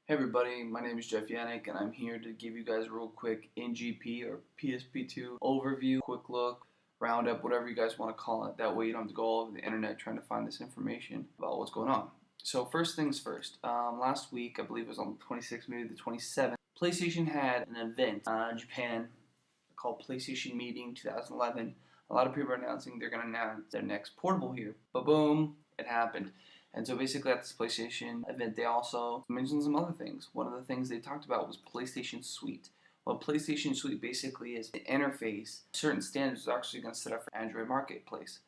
Hey everybody, my name is Jeff Yannick and I'm here to give you guys a real quick NGP or psp2 overview, quick look, roundup, whatever you guys want to call it. That way you don't have to go all over the internet trying to find this information about what's going on. So first things first, last week, I believe it was on the 26th, maybe the 27th, PlayStation had an event in Japan called PlayStation Meeting 2011. A lot of people are announcing they're going to announce their next portable here. But boom, it happened. And so basically at this PlayStation event, they also mentioned some other things. One of the things they talked about was PlayStation Suite. Well, PlayStation Suite basically is an interface. Certain standards are actually going to set up for Android Marketplace.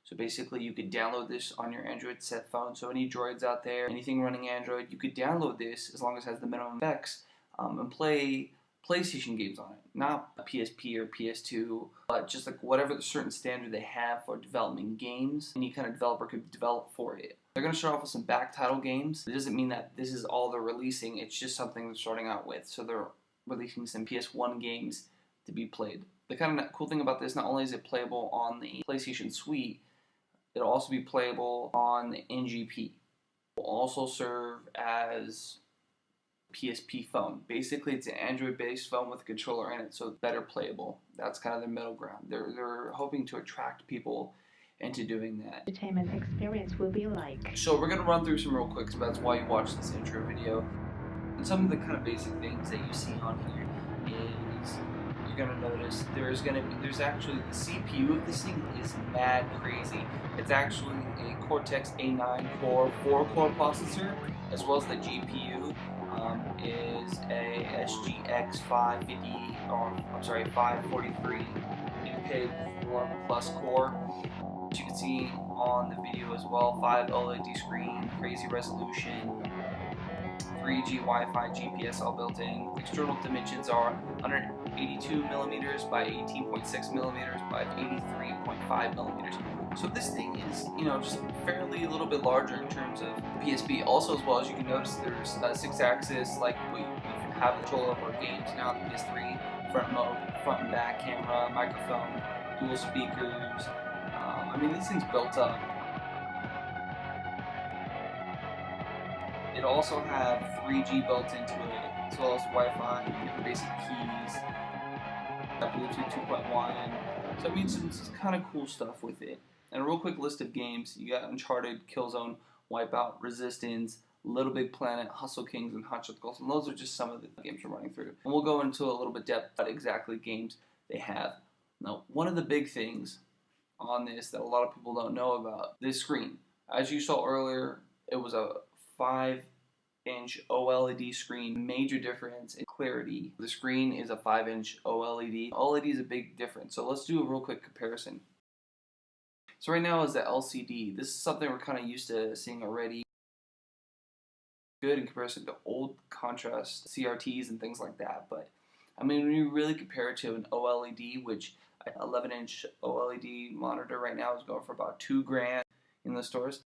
So basically you could download this on your Android set phone. So any droids out there, anything running Android, you could download this as long as it has the minimum specs and play PlayStation games on it. Not a PSP or PS2, but just like whatever the certain standard they have for developing games, any kind of developer could develop for it. They're going to start off with some back title games. It doesn't mean that this is all they're releasing, it's just something they're starting out with. So they're releasing some PS1 games to be played. The kind of cool thing about this, not only is it playable on the PlayStation Suite, it'll also be playable on the NGP. It will also serve as PSP phone. Basically, it's an Android-based phone with a controller in it, so it's better playable. That's kind of their middle ground. They're hoping to attract people into doing that. Entertainment experience will be like. So we're gonna run through some real quick, so that's why you watch this intro video. And some of the kind of basic things that you see on here is you're gonna notice there's actually the CPU of this thing is mad crazy. It's actually a Cortex A9 core 4-core processor, as well as the GPU is a SGX 543 NPIG 4+ core. As you can see on the video as well, 5 OLED screen, crazy resolution, 3G Wi-Fi, GPS all built in. External dimensions are 182mm by 18.6mm by 83.5mm. So this thing is, just fairly a little bit larger in terms of PSP. Also, as well as you can notice, there's a 6-axis like we have control of our games now. The PS3 front and back camera, microphone, dual speakers. I mean, this thing's built up. It'll also have 3G built into it, as well as Wi-Fi, different basic keys, Bluetooth 2.1. So I mean, some kind of cool stuff with it. And a real quick list of games: you got Uncharted, Killzone, Wipeout, Resistance, Little Big Planet, Hustle Kings, and Hot Shot Golf. And those are just some of the games we're running through. And we'll go into a little bit depth about exactly games they have. Now, one of the big things on this that a lot of people don't know about this screen. As you saw earlier, it was a 5-inch OLED screen. Major difference in clarity. The screen is a 5-inch OLED. OLED is a big difference. So let's do a real quick comparison. So right now is the LCD. This is something we're kind of used to seeing already. Good in comparison to old contrast CRTs and things like that. But I mean, when you really compare it to an OLED, which an 11-inch OLED monitor right now is going for about $2,000 in the stores.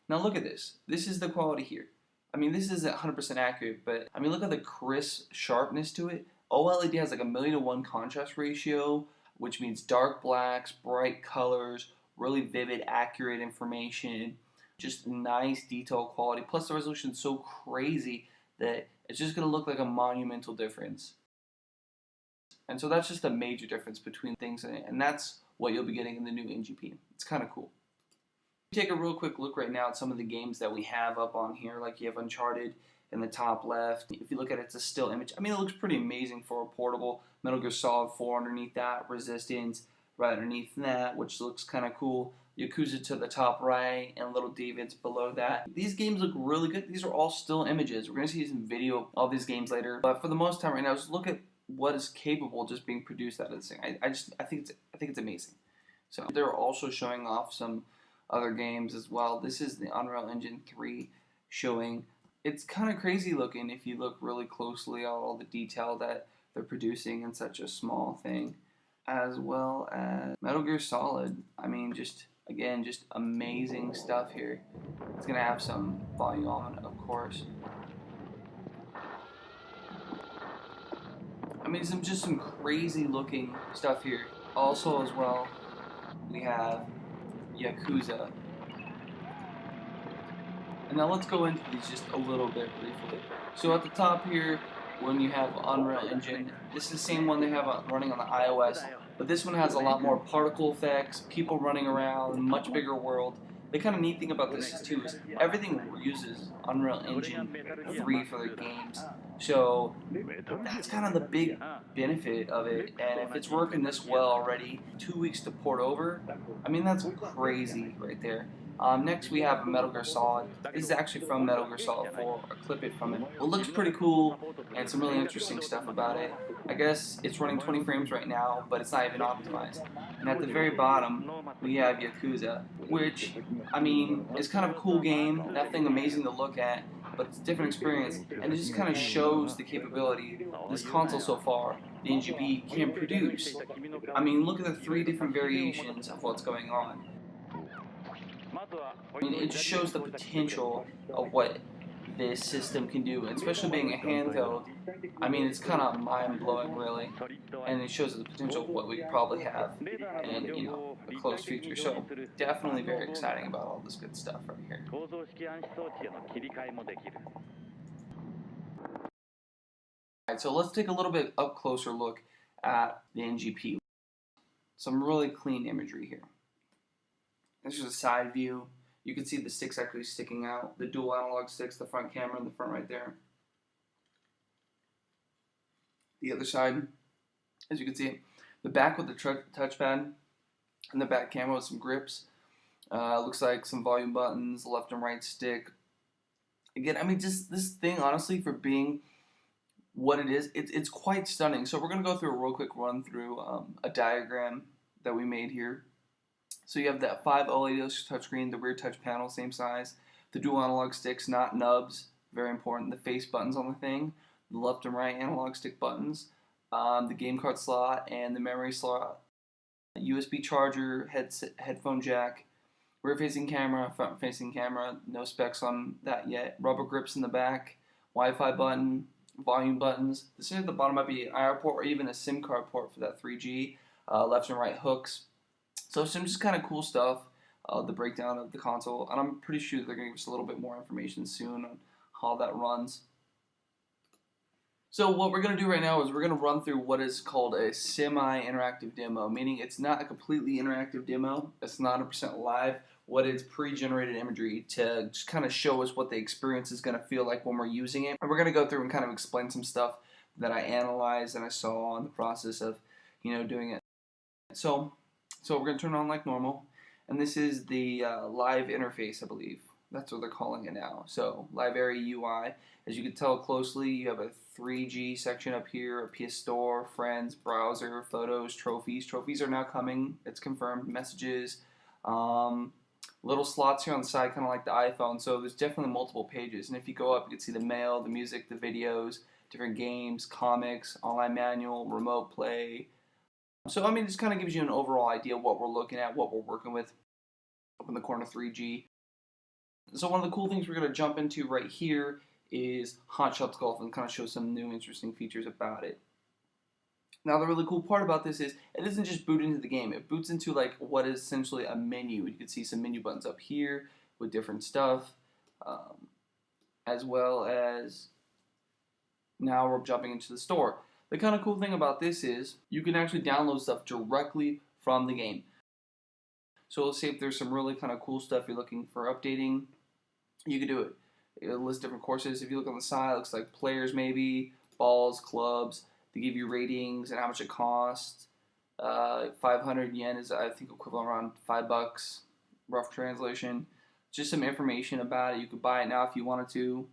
Now look at this. This is the quality here. I mean, this isn't 100% accurate, but I mean, look at the crisp sharpness to it. OLED has like a 1:1 contrast ratio, which means dark blacks, bright colors, really vivid, accurate information, just nice detail quality. Plus the resolution is so crazy that it's just going to look like a monumental difference. And so that's just a major difference between things, and that's what you'll be getting in the new NGP. It's kind of cool. Take a real quick look right now at some of the games that we have up on here. Like you have Uncharted in the top left. If you look at it, it's a still image. I mean, it looks pretty amazing for a portable. Metal Gear Solid 4 underneath that. Resistance right underneath that, which looks kind of cool. Yakuza to the top right, and Little David's below that. These games look really good. These are all still images. We're going to see some video of all these games later. But for the most time right now, just look at what is capable just being produced out of this thing. I think it's amazing. So they're also showing off some other games as well. This is the Unreal Engine 3 showing. It's kind of crazy looking if you look really closely at all the detail that they're producing in such a small thing, as well as Metal Gear Solid. I mean, just amazing stuff here. It's gonna have some volume on, of course. I mean, some crazy looking stuff here. Also, as well, we have Yakuza. And now let's go into these just a little bit briefly. So at the top here, when you have Unreal Engine, this is the same one they have running on the iOS, but this one has a lot more particle effects, people running around, much bigger world. The kind of neat thing about this is too is everything uses Unreal Engine 3 for their games. So that's kind of the big benefit of it, and if it's working this well already, 2 weeks to port over, I mean that's crazy right there. Next we have a Metal Gear Solid. This is actually from Metal Gear Solid 4, a clip it from it. Well, it looks pretty cool, and some really interesting stuff about it. I guess it's running 20 frames right now, but it's not even optimized. And at the very bottom, we have Yakuza, which, I mean, is kind of a cool game, nothing amazing to look at, but it's a different experience, and it just kind of shows the capability this console so far, the NGP, can produce. I mean, look at the 3 different variations of what's going on. I mean, it just shows the potential of what this system can do, and especially being a handheld. I mean, it's kind of mind-blowing, really, and it shows the potential of what we probably have in, a close future. So, definitely very exciting about all this good stuff right here. Alright, so let's take a little bit up closer look at the NGP. Some really clean imagery here. This is a side view. You can see the sticks actually sticking out. The dual analog sticks, the front camera in the front right there. The other side, as you can see, the back with the touchpad and the back camera with some grips. Looks like some volume buttons, left and right stick. Again, I mean, just this thing, honestly, for being what it is, it's quite stunning. So we're going to go through a real quick run through a diagram that we made here. So you have that 5 OLED touchscreen, the rear touch panel, same size, the dual analog sticks, not nubs, very important, the face buttons on the thing, the left and right analog stick buttons, the game card slot, and the memory slot, USB charger, headphone jack, rear facing camera, front facing camera, no specs on that yet, rubber grips in the back, Wi-Fi button, volume buttons. This here at the bottom might be an IR port or even a SIM card port for that 3G, left and right hooks. So some just kind of cool stuff, the breakdown of the console, and I'm pretty sure they're going to give us a little bit more information soon on how that runs. So what we're going to do right now is we're going to run through what is called a semi-interactive demo, meaning it's not a completely interactive demo, it's not 100% live, what is pre-generated imagery to just kind of show us what the experience is going to feel like when we're using it. And we're going to go through and kind of explain some stuff that I analyzed and I saw in the process of, doing it. So we're going to turn it on like normal, and this is the live interface, I believe. That's what they're calling it now. So live area UI. As you can tell closely, you have a 3G section up here, a PS Store, friends, browser, photos, trophies. Trophies are now coming. It's confirmed. Messages. Little slots here on the side, kind of like the iPhone. So there's definitely multiple pages. And if you go up, you can see the mail, the music, the videos, different games, comics, online manual, remote play. So, I mean, it just kind of gives you an overall idea of what we're looking at, what we're working with up in the corner 3G. So one of the cool things we're going to jump into right here is Hot Shots Golf and kind of show some new interesting features about it. Now, the really cool part about this is it doesn't just boot into the game. It boots into like what is essentially a menu. You can see some menu buttons up here with different stuff, as well as now we're jumping into the store. The kind of cool thing about this is you can actually download stuff directly from the game. So let's say if there's some really kind of cool stuff you're looking for updating, you can do it. It lists different courses. If you look on the side, it looks like players maybe, balls, clubs. They give you ratings and how much it costs. 500 yen is, I think, equivalent around $5, rough translation. Just some information about it. You could buy it now if you wanted to.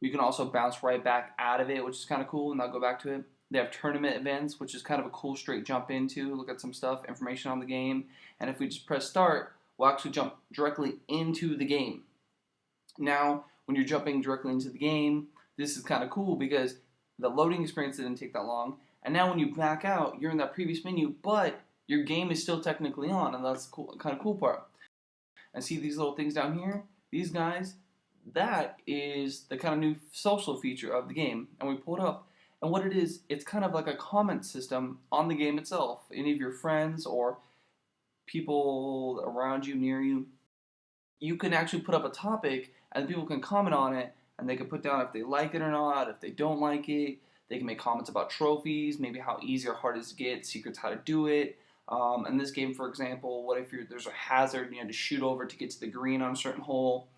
You can also bounce right back out of it, which is kind of cool, and I'll go back to it. They have tournament events, which is kind of a cool straight jump into, look at some stuff, information on the game, and if we just press start, we'll actually jump directly into the game. Now, when you're jumping directly into the game, this is kind of cool because the loading experience didn't take that long, and now when you back out, you're in that previous menu, but your game is still technically on, and that's cool, kind of cool part. And see these little things down here? These guys, that is the kind of new social feature of the game, and we pull it up. And what it is, it's kind of like a comment system on the game itself. Any of your friends or people around you, near you, you can actually put up a topic and people can comment on it, and they can put down if they like it or not, if they don't like it. They can make comments about trophies, maybe how easy or hard it is to get, secrets how to do it. In this game, for example, what if there's a hazard and you had to shoot over to get to the green on a certain hole?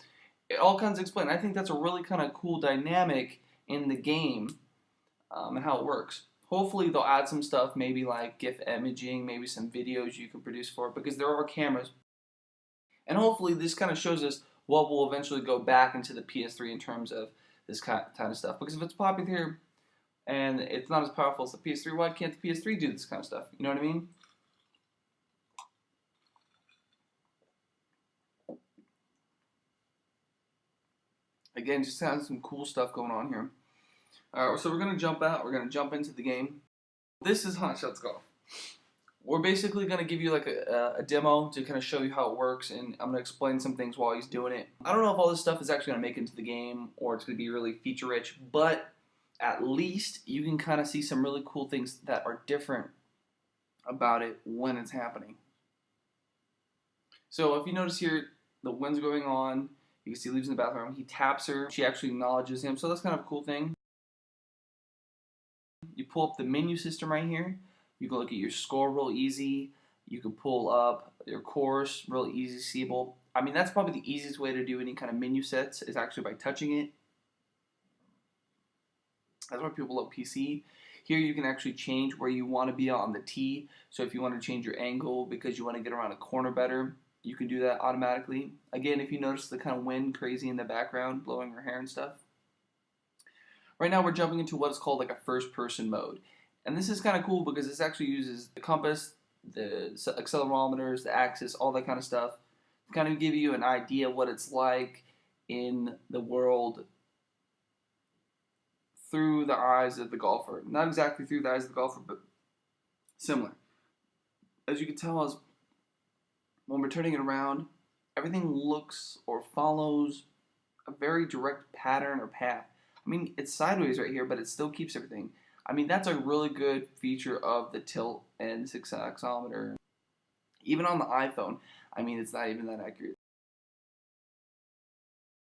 It all kinds of explain. I think that's a really kind of cool dynamic in the game, and how it works. Hopefully they'll add some stuff, maybe like GIF imaging, maybe some videos you can produce for it, because there are cameras. And hopefully this kind of shows us what will eventually go back into the PS3 in terms of this kind of stuff. Because if it's popular here and it's not as powerful as the PS3, why can't the PS3 do this kind of stuff? You know what I mean? Again, just has some cool stuff going on here. Alright, so we're going to jump out. We're going to jump into the game. This is Hot Shots Golf. We're basically going to give you like a demo to kind of show you how it works, and I'm going to explain some things while he's doing it. I don't know if all this stuff is actually going to make it into the game or it's going to be really feature rich, but at least you can kind of see some really cool things that are different about it when it's happening. So if you notice here, the wind's going on. You can see he leaves in the bathroom. He taps her. She actually acknowledges him, so that's kind of a cool thing. You pull up the menu system right here. You can look at your score real easy. You can pull up your course real easy seeable. I mean, that's probably the easiest way to do any kind of menu sets is actually by touching it. That's why people love PC. Here you can actually change where you want to be on the tee. So if you want to change your angle because you want to get around a corner better, you can do that automatically. Again, if you notice the kind of wind crazy in the background, blowing her hair and stuff. Right now we're jumping into what is called like a first-person mode. And this is kind of cool because this actually uses the compass, the accelerometers, the axis, all that kind of stuff to kind of give you an idea what it's like in the world through the eyes of the golfer. Not exactly through the eyes of the golfer, but similar. As you can tell, as when we're turning it around, everything looks or follows a very direct pattern or path. I mean, it's sideways right here, but it still keeps everything. I mean, that's a really good feature of the tilt and successometer. Even on the iPhone, I mean, it's not even that accurate.